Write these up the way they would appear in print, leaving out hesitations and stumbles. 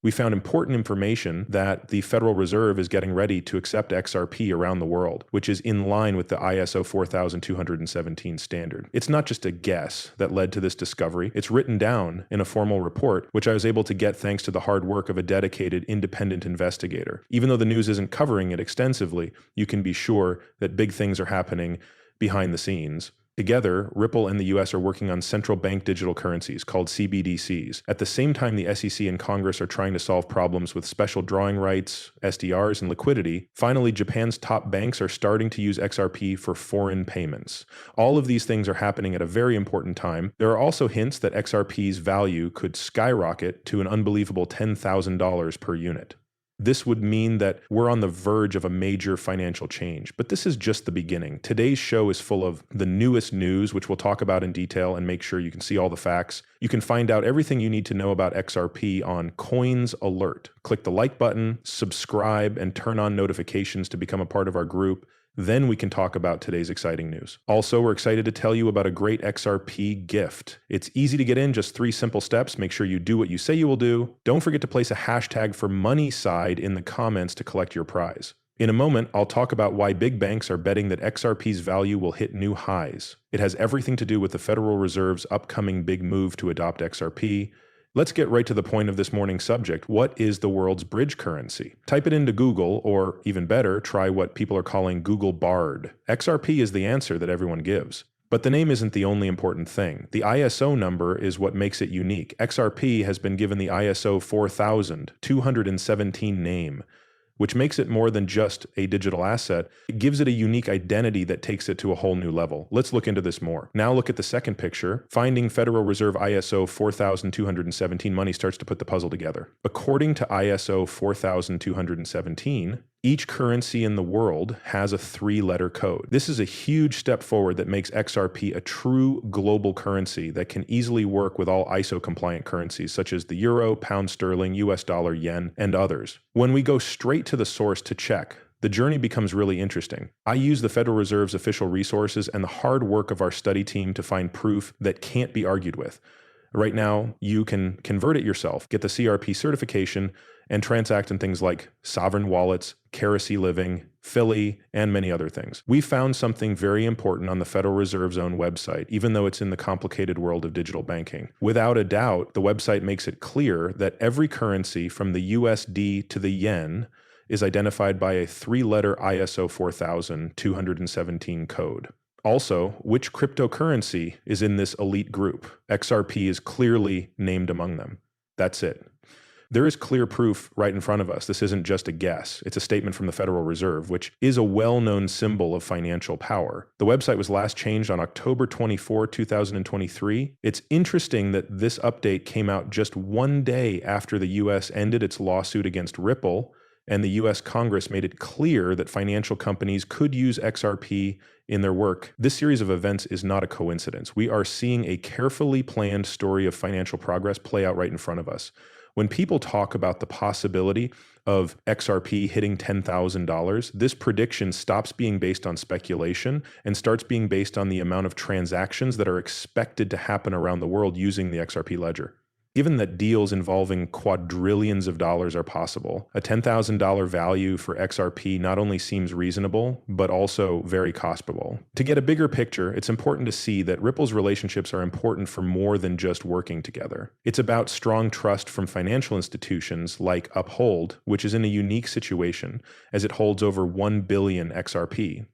We found important information that the Federal Reserve is getting ready to accept XRP around the world, which is in line with the ISO 4217 standard. It's not just a guess that led to this discovery. It's written down in a formal report, which I was able to get thanks to the hard work of a dedicated independent investigator. Even though the news isn't covering it extensively, you can be sure that big things are happening behind the scenes. Together, Ripple and the US are working on central bank digital currencies called CBDCs. At the same time, the SEC and Congress are trying to solve problems with special drawing rights, SDRs, and liquidity. Finally, Japan's top banks are starting to use XRP for foreign payments. All of these things are happening at a very important time. There are also hints that XRP's value could skyrocket to an unbelievable $10,000 per unit. This would mean that we're on the verge of a major financial change. But this is just the beginning. Today's show is full of the newest news, which we'll talk about in detail and make sure you can see all the facts. You can find out everything you need to know about XRP on Coins Alert. Click the like button, subscribe, and turn on notifications to become a part of our group. Then we can talk about today's exciting news. Also, we're excited to tell you about a great XRP gift. It's easy to get in, just 3 simple steps. Make sure you do what you say you will do. Don't forget to place a hashtag for money side in the comments to collect your prize. In a moment, I'll talk about why big banks are betting that XRP's value will hit new highs. It has everything to do with the Federal Reserve's upcoming big move to adopt XRP. Let's get right to the point of this morning's subject. What is the world's bridge currency? Type it into Google, or even better, try what people are calling Google Bard. XRP is the answer that everyone gives. But the name isn't the only important thing. The ISO number is what makes it unique. XRP has been given the ISO 4217 name, which makes it more than just a digital asset. It gives it a unique identity that takes it to a whole new level. Let's look into this more. Now look at the second picture. Finding Federal Reserve ISO 4217 money starts to put the puzzle together. According to ISO 4217, each currency in the world has a 3-letter code. This is a huge step forward that makes XRP a true global currency that can easily work with all ISO-compliant currencies such as the euro, pound sterling, US dollar, yen, and others. When we go straight to the source to check, the journey becomes really interesting. I use the Federal Reserve's official resources and the hard work of our study team to find proof that can't be argued with. Right now, you can convert it yourself, get the CRP certification, and transact in things like sovereign wallets, Kerosene Living, Philly, and many other things. We found something very important on the Federal Reserve's own website, even though it's in the complicated world of digital banking. Without a doubt, the website makes it clear that every currency from the USD to the yen is identified by a 3-letter ISO 4217 code. Also, which cryptocurrency is in this elite group? XRP is clearly named among them. That's it. There is clear proof right in front of us. This isn't just a guess. It's a statement from the Federal Reserve, which is a well-known symbol of financial power. The website was last changed on October 24, 2023. It's interesting that this update came out just one day after the US ended its lawsuit against Ripple, and the US Congress made it clear that financial companies could use XRP in their work. This series of events is not a coincidence. We are seeing a carefully planned story of financial progress play out right in front of us. When people talk about the possibility of XRP hitting $10,000, this prediction stops being based on speculation and starts being based on the amount of transactions that are expected to happen around the world using the XRP ledger. Given that deals involving quadrillions of dollars are possible, a $10,000 value for XRP not only seems reasonable, but also very cost-able. To get a bigger picture, it's important to see that Ripple's relationships are important for more than just working together. It's about strong trust from financial institutions like Uphold, which is in a unique situation as it holds over 1 billion XRP.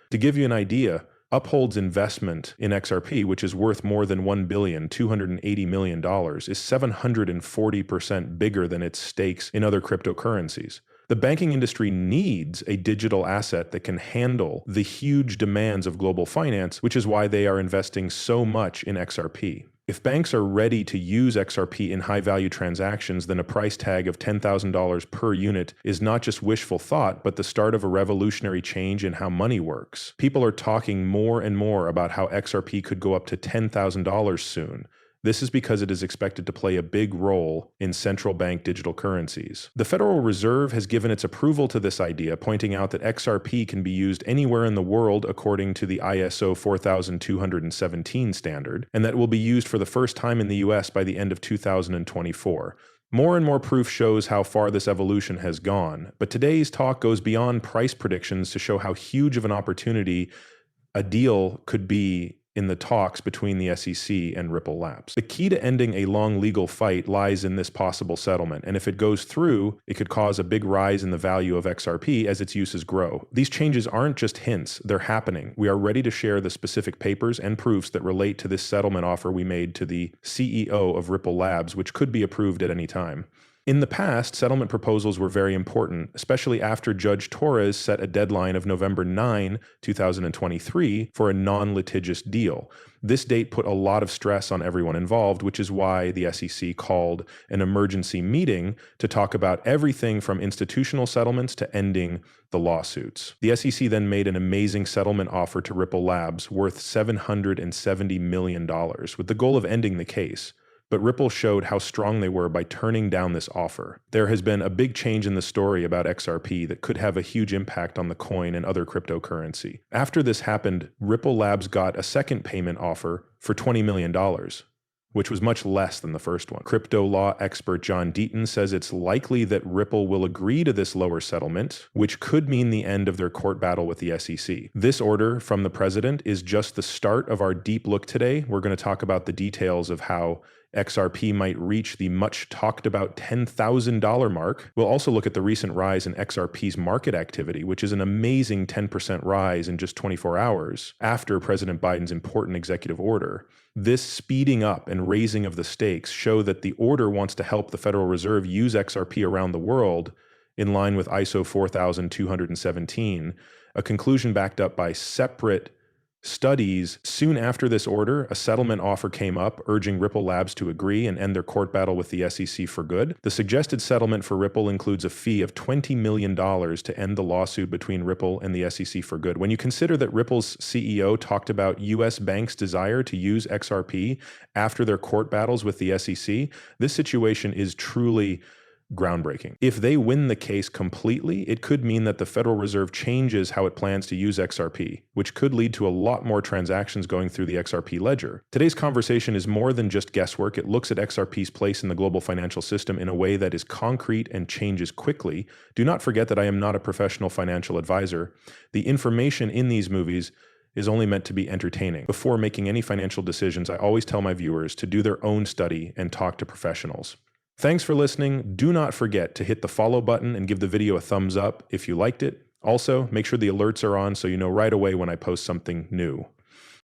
To give you an idea, Uphold's investment in XRP, which is worth more than $1,280 million, is 740% bigger than its stakes in other cryptocurrencies. The banking industry needs a digital asset that can handle the huge demands of global finance, which is why they are investing so much in XRP. If banks are ready to use XRP in high-value transactions, then a price tag of $10,000 per unit is not just wishful thought, but the start of a revolutionary change in how money works. People are talking more and more about how XRP could go up to $10,000 soon. This is because it is expected to play a big role in central bank digital currencies. The Federal Reserve has given its approval to this idea, pointing out that XRP can be used anywhere in the world according to the ISO 4217 standard, and that it will be used for the first time in the US by the end of 2024. More and more proof shows how far this evolution has gone, but today's talk goes beyond price predictions to show how huge of an opportunity a deal could be in the talks between the SEC and Ripple Labs. The key to ending a long legal fight lies in this possible settlement, and if it goes through, it could cause a big rise in the value of XRP as its uses grow. These changes aren't just hints, they're happening. We are ready to share the specific papers and proofs that relate to this settlement offer we made to the CEO of Ripple Labs, which could be approved at any time. In the past, settlement proposals were very important, especially after Judge Torres set a deadline of November 9, 2023 for a non-litigious deal. This date put a lot of stress on everyone involved, which is why the SEC called an emergency meeting to talk about everything from institutional settlements to ending the lawsuits. The SEC then made an amazing settlement offer to Ripple Labs worth $770 million, with the goal of ending the case. But Ripple showed how strong they were by turning down this offer. There has been a big change in the story about XRP that could have a huge impact on the coin and other cryptocurrency. After this happened, Ripple Labs got a second payment offer for $20 million, which was much less than the first one. Crypto law expert John Deaton says it's likely that Ripple will agree to this lower settlement, which could mean the end of their court battle with the SEC. This order from the president is just the start of our deep look today. We're going to talk about the details of how XRP might reach the much talked about $10,000 mark. We'll also look at the recent rise in XRP's market activity, which is an amazing 10% rise in just 24 hours after President Biden's important executive order. This speeding up and raising of the stakes show that the order wants to help the Federal Reserve use XRP around the world in line with ISO 4217, a conclusion backed up by separate studies. Soon after this order, a settlement offer came up urging Ripple Labs to agree and end their court battle with the SEC for good. The suggested settlement for Ripple includes a fee of $20 million to end the lawsuit between Ripple and the SEC for good. When you consider that Ripple's CEO talked about US banks' desire to use XRP after their court battles with the SEC, this situation is truly groundbreaking. If they win the case completely, it could mean that the Federal Reserve changes how it plans to use XRP, which could lead to a lot more transactions going through the XRP ledger. Today's conversation is more than just guesswork. It looks at XRP's place in the global financial system in a way that is concrete and changes quickly. Do not forget that I am not a professional financial advisor. The information in these movies is only meant to be entertaining. Before making any financial decisions, I always tell my viewers to do their own study and talk to professionals. Thanks for listening. Do not forget to hit the follow button and give the video a thumbs up if you liked it. Also, make sure the alerts are on so you know right away when I post something new.